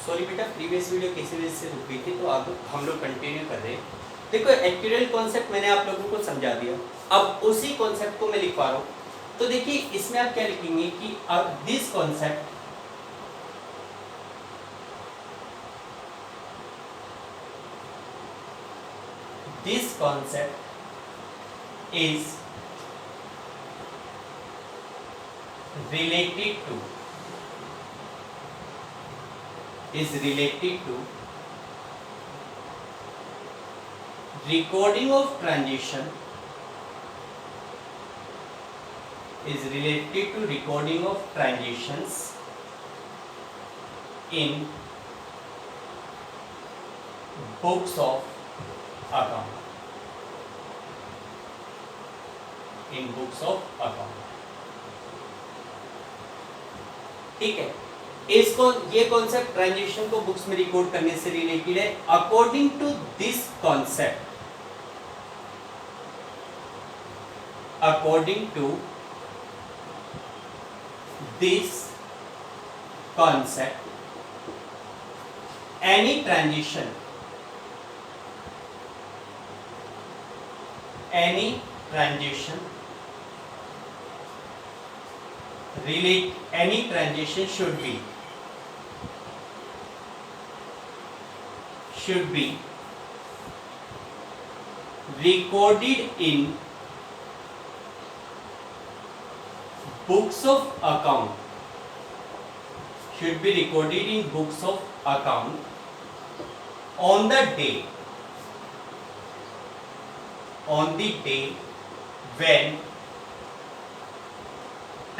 Sorry बेटा, previous video किसी वजह से रुक गई थी, तो अब हम लोग कंटिन्यू कर रहे हैं। देखो एक्चुअल कॉन्सेप्ट मैंने आप लोगों को समझा दिया, अब उसी कॉन्सेप्ट को मैं लिखवा रहा हूँ। तो देखिए इसमें आप क्या लिखेंगे कि अब this concept is related to recording of transition transitions in books of account. ठीक है, इसको ये कॉन्सेप्ट ट्रांजिशन को बुक्स में रिकॉर्ड करने से रिलेटेड है। According to this concept, any transition should be recorded in books of account, on the day when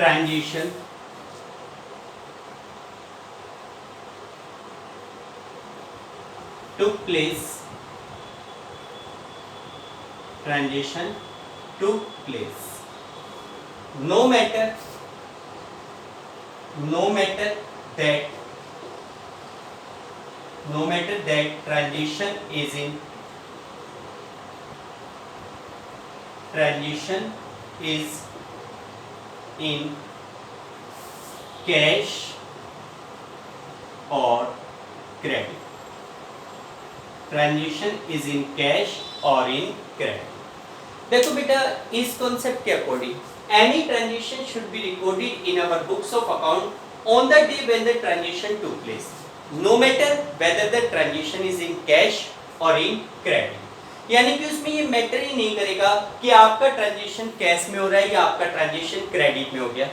transition took place. No matter that transition is in cash or credit. देखो बेटा, इस concept के according any transition should be recorded in our books of account on the day when the transition took place, no matter whether the transition is in cash और in credit. यानी कि उसमें ये matter ही नहीं करेगा कि आपका ट्रांजिशन कैश में हो रहा है या आपका ट्रांजिशन क्रेडिट में हो गया।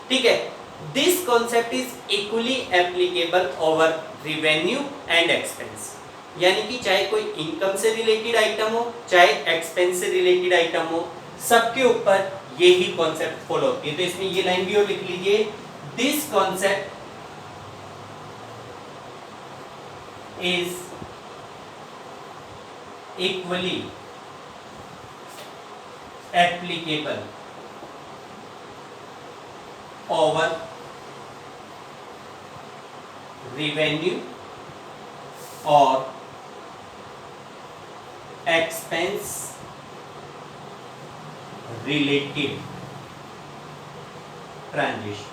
ठीक है, this concept is equally applicable over revenue and expense. यानी कि चाहे कोई इनकम से रिलेटेड आइटम हो, चाहे एक्सपेंस से रिलेटेड आइटम हो, सबके ऊपर यही कॉन्सेप्ट फॉलो होती है। तो इसमें ये लाइन भी और लिख लीजिए, this concept is equally applicable over revenue or expense related transition.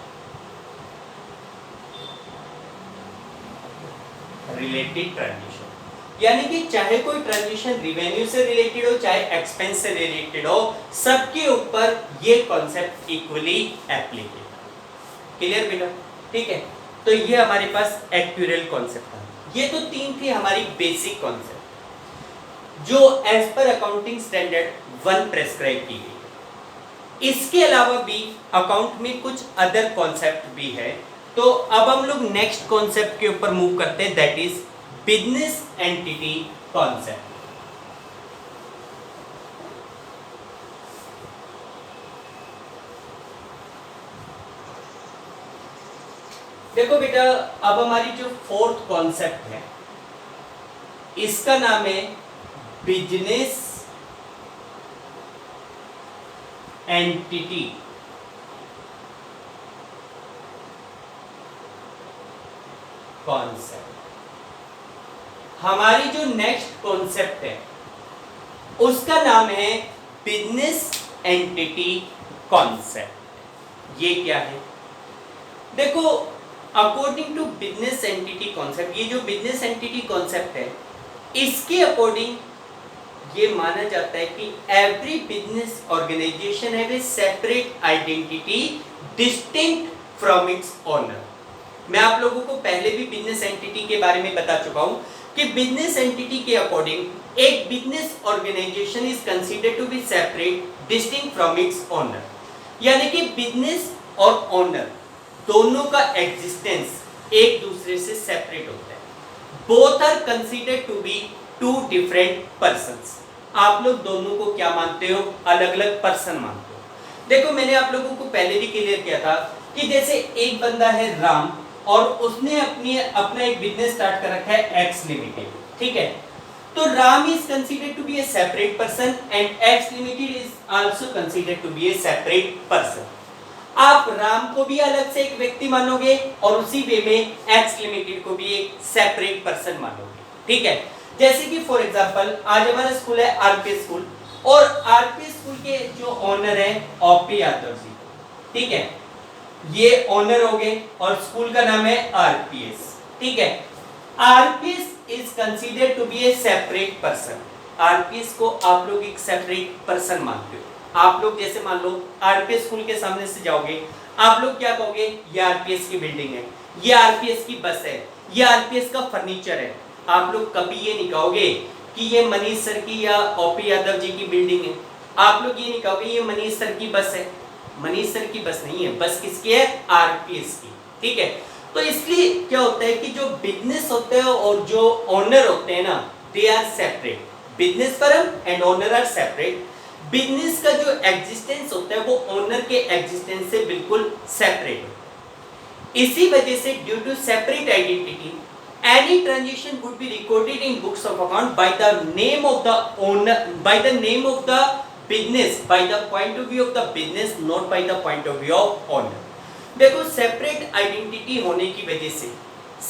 यानी कि चाहे कोई ट्रांजिशन रिवेन्यू से रिलेटेड हो, चाहे एक्सपेंस से रिलेटेड हो, सबके ऊपर ये कॉन्सेप्ट इक्वली एप्लीकेबल। क्लियर बेटा? ठीक है, तो ये हमारे पास एक्चुअल कॉन्सेप्ट था। ये तो तीन थी हमारी बेसिक कॉन्सेप्ट जो as per accounting standard 1 prescribe की गई। इसके अलावा भी अकाउंट में कुछ अदर कॉन्सेप्ट भी है। तो अब हम लोग नेक्स्ट कॉन्सेप्ट के ऊपर मूव करते हैं, that is business entity concept. देखो बेटा, अब हमारी जो फोर्थ कॉन्सेप्ट है इसका नाम है बिजनेस एंटिटी कॉन्सेप्ट। हमारी जो नेक्स्ट कॉन्सेप्ट है उसका नाम है बिजनेस एंटिटी कॉन्सेप्ट। ये क्या है? देखो, according to business entity concept, ये जो बिजनेस एंटिटी कॉन्सेप्ट है, इसके अकॉर्डिंग ये माना जाता है कि every business organisation have a separate identity distinct from its owner. मैं आप लोगों को पहले भी बिजनेस एंटिटी के बारे में बता चुका हूं कि बिजनेस एंटिटी के अकॉर्डिंग एक business organisation is considered to be separate distinct from its owner, यानी कि बिजनेस और ओनर दोनों का एग्जिस्टेंस एक दूसरे से सेपरेट होता है। Both are considered to be two different persons. आप लोग दोनों को क्या मानते हो? अलग अलग पर्सन मानते हो। देखो मैंने आप लोगों को पहले भी क्लियर किया था कि जैसे एक बंदा है राम और उसने अपना एक बिजनेस स्टार्ट कर रखा है एक्स लिमिटेड, ठीक है? तो Ram is considered to be a separate person and X limited is also considered to be a separate person. आप राम को भी अलग से एक व्यक्ति मानोगे और उसी वे में एक्स लिमिटेड को भी एक सेपरेट पर्सन मानोगे, ठीक है? जैसे कि फॉर एग्जांपल आज हमारा स्कूल है आरपी स्कूल और आरपी स्कूल के जो ओनर है ओपी यादव जी, ठीक है? ये ओनर हो गए और स्कूल का नाम है आरपीएस, ठीक है? RPS is considered to be a separate person. RPS को आप लोग एक सेपरेट पर्सन मानते हो। आप लोग जैसे मान लो आरपीएस स्कूल के सामने से जाओगे, आप लोग क्या कहोगे? ये आरपीएस की बिल्डिंग है, ये आरपीएस की बस है, ये आरपीएस का फर्नीचर है। आप लोग कभी ये नहीं कहोगे कि ये मनीष सर की या ओपी यादव जी की बिल्डिंग है। आप लोग ये नहीं कहोगे ये मनीष सर की बस है। मनीष सर की बस नहीं है, बस किसकी है? आरपीएस की, ठीक है? तो इसलिए क्या होता है कि जो बिजनेस होते हैं और जो ओनर होते हैं ना, they are separate. Business firm and owner are separate. Business का जो एग्जिस्टेंस होता है वो ओनर के एग्जिस्टेंस से बिल्कुल सेपरेट है। इसी वजह से due to separate identity any transaction would be recorded in books of account by the name of the owner, by the name of the business, by the point of view of the business, not by the point of view of owner। देखो separate identity होने की वजह से,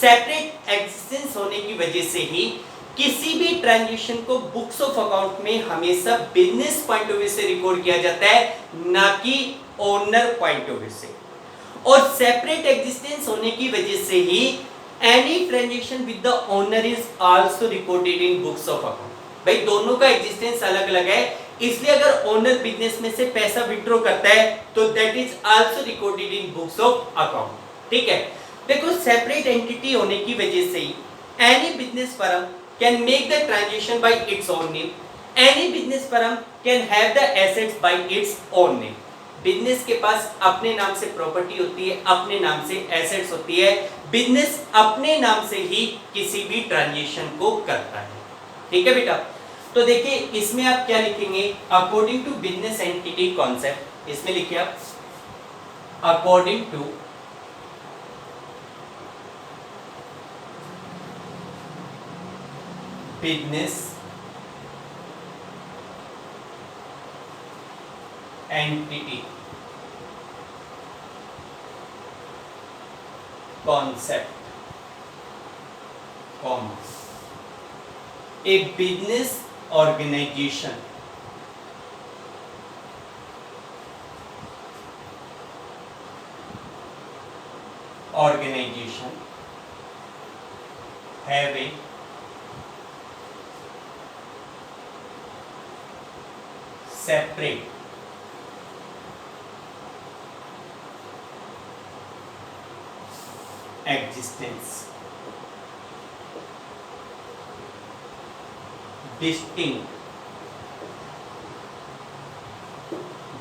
separate existence होने की वजह से ही किसी भी ट्रांजेक्शन को बुक्स ऑफ अकाउंट में हमेशा बिजनेस पॉइंट ऑफ व्यू से रिकॉर्ड किया जाता है, ना कि ओनर पॉइंट ऑफ व्यू से। और सेपरेट एग्जिस्टेंस होने की वजह से ही any transaction with the owner is also recorded in books of account। भाई दोनों का एग्जिस्टेंस अलग अलग है, इसलिए अगर ओनर बिजनेस में से पैसा विड्रॉ करता है तो that is also recorded in books of account, ठीक है? देखो सेपरेट एंटिटी होने की वजह से ही any business firm can make the transaction by its own name, any business firm can have the assets by its own name. Business के पास अपने नाम से प्रॉपर्टी होती है, अपने नाम से एसेट्स होती है। बिजनेस अपने नाम से ही किसी भी ट्रांजेक्शन को करता है, ठीक है बेटा? तो देखिए इसमें आप क्या लिखेंगे? According to business entity concept, इसमें लिखिए आप according to business entity concept, comma, a business organization have a separate existence, distinct,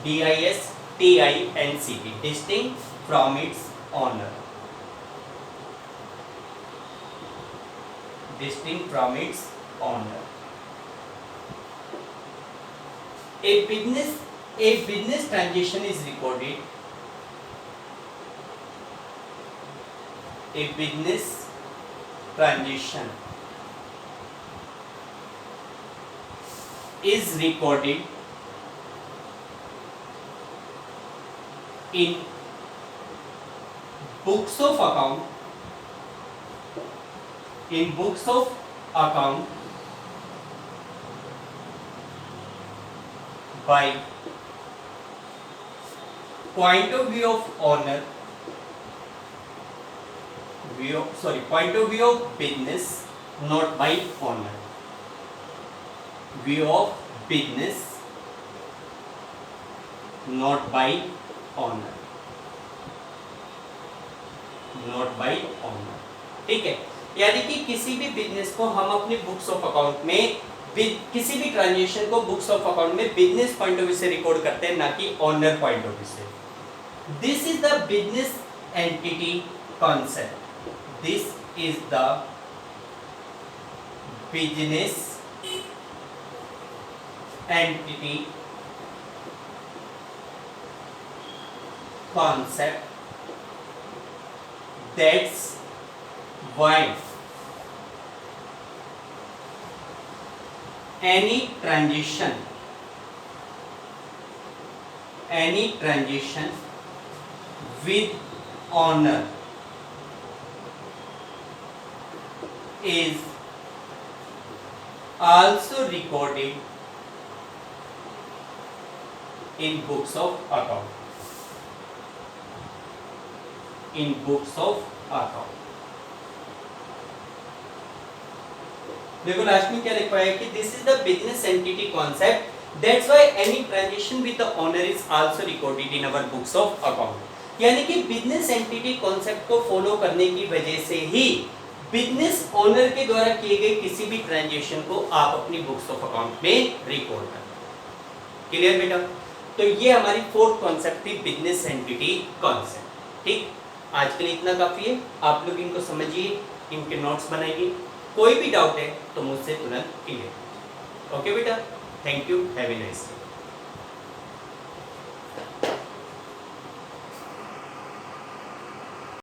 DISTINCT, distinct from its owner, distinct from its owner। A business transaction is recorded, a business transaction is recorded in books of account, in books of account by point of view of owner point of view of business, not by owner. View of business, not by owner. Not by owner. ठीक है, यानी कि किसी भी business को हम अपने books of account में, किसी भी ट्रांजेक्शन को बुक्स ऑफ अकाउंट में बिजनेस पॉइंट ऑफ व्यू से रिकॉर्ड करते हैं, ना कि ओनर पॉइंट ऑफ व्यू से. This is the business entity concept. This is the business entity concept. That's why any transition with owner is also recorded in books of account. In books of account. देखो last में क्या लिखा है कि this is the business entity concept, that's why any transaction with the owner is also recorded in our books of account. यानी कि business entity concept को follow करने की वजह से ही बिजनेस ओनर के द्वारा किए गए किसी भी ट्रांजैक्शन को आप अपनी बुक्स ऑफ अकाउंट में रिकॉर्ड करते हैं. क्लियर बेटा? तो ये हमारी फोर्थ कॉन्सेप्ट थी बिजनेस एंटिटी कॉन्सेप्ट. ठीक, आज के लिए इतना काफी है. आप लोग इनको समझिए, इनके नोट्स बनाइए. कोई भी डाउट है तो मुझसे तुरंत क्लियर. ओके बेटा, thank you, have a nice day.